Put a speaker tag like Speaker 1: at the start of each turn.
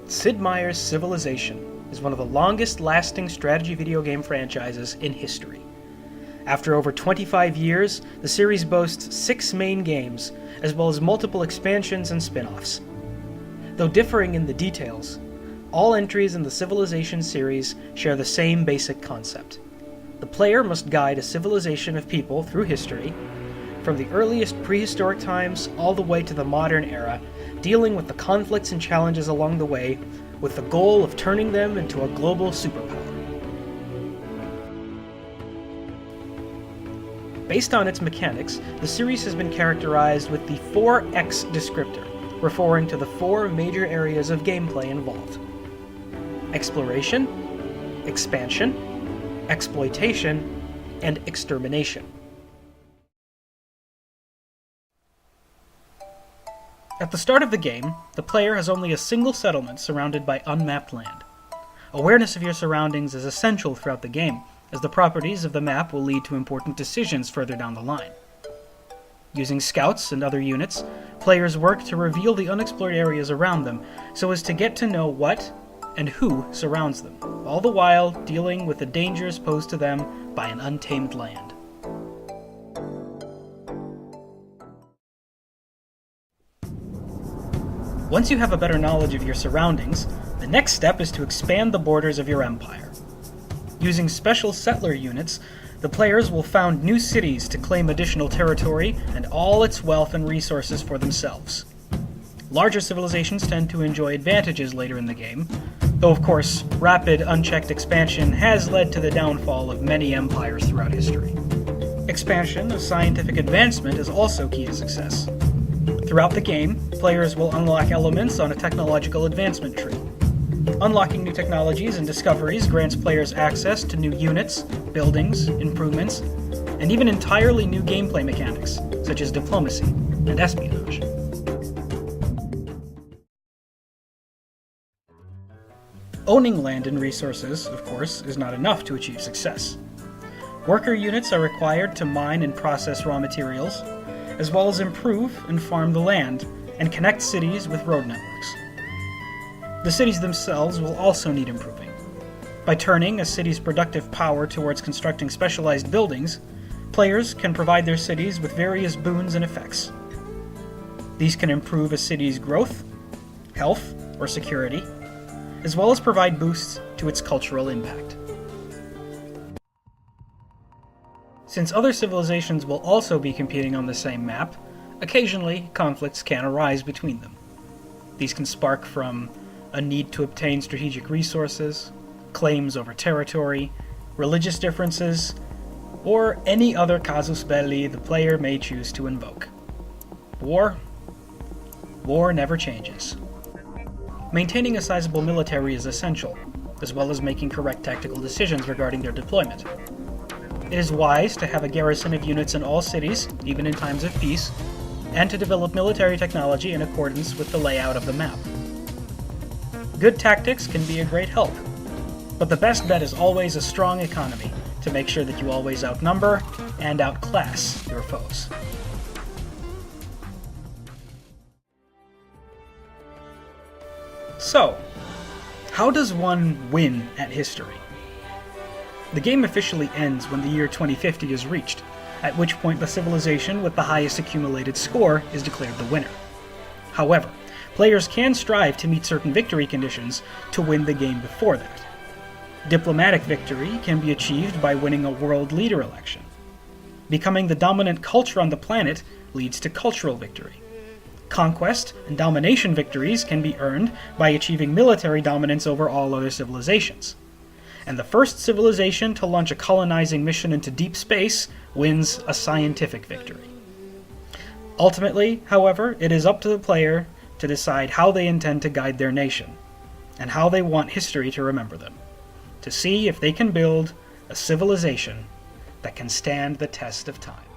Speaker 1: Sid Meier's Civilization is one of the longest-lasting strategy video game franchises in history. After over 25 years, the series boasts 6 main games, as well as multiple expansions and spin-offs. Though differing in the details, all entries in the Civilization series share the same basic concept. The player must guide a civilization of people through history, from the earliest prehistoric times all the way to the modern era, dealing with the conflicts and challenges along the way, with the goal of turning them into a global superpower. Based on its mechanics, the series has been characterized with the 4X descriptor, referring to the 4 major areas of gameplay involved: exploration, expansion, exploitation, and extermination. At the start of the game, the player has only a single settlement surrounded by unmapped land. Awareness of your surroundings is essential throughout the game, as the properties of the map will lead to important decisions further down the line. Using scouts and other units, players work to reveal the unexplored areas around them so as to get to know what and who surrounds them, all the while dealing with the dangers posed to them by an untamed land. Once you have a better knowledge of your surroundings, the next step is to expand the borders of your empire. Using special settler units, the players will found new cities to claim additional territory and all its wealth and resources for themselves. Larger civilizations tend to enjoy advantages later in the game, though of course, rapid, unchecked expansion has led to the downfall of many empires throughout history. Expansion of scientific advancement is also key to success. Throughout the game, players will unlock elements on a technological advancement tree. Unlocking new technologies and discoveries grants players access to new units, buildings, improvements, and even entirely new gameplay mechanics, such as diplomacy and espionage. Owning land and resources, of course, is not enough to achieve success. Worker units are required to mine and process raw materials, as well as improve and farm the land, and connect cities with road networks. The cities themselves will also need improving. By turning a city's productive power towards constructing specialized buildings, players can provide their cities with various boons and effects. These can improve a city's growth, health, or security, as well as provide boosts to its cultural impact. Since other civilizations will also be competing on the same map, occasionally conflicts can arise between them. These can spark from a need to obtain strategic resources, claims over territory, religious differences, or any other casus belli the player may choose to invoke. War never changes. Maintaining a sizable military is essential, as well as making correct tactical decisions regarding their deployment. It is wise to have a garrison of units in all cities, even in times of peace, and to develop military technology in accordance with the layout of the map. Good tactics can be a great help, but the best bet is always a strong economy to make sure that you always outnumber and outclass your foes. So, how does one win at history? The game officially ends when the year 2050 is reached, at which point the civilization with the highest accumulated score is declared the winner. However, players can strive to meet certain victory conditions to win the game before that. Diplomatic victory can be achieved by winning a world leader election. Becoming the dominant culture on the planet leads to cultural victory. Conquest and domination victories can be earned by achieving military dominance over all other civilizations. And the first civilization to launch a colonizing mission into deep space wins a scientific victory. Ultimately, however, it is up to the player to decide how they intend to guide their nation, and how they want history to remember them, to see if they can build a civilization that can stand the test of time.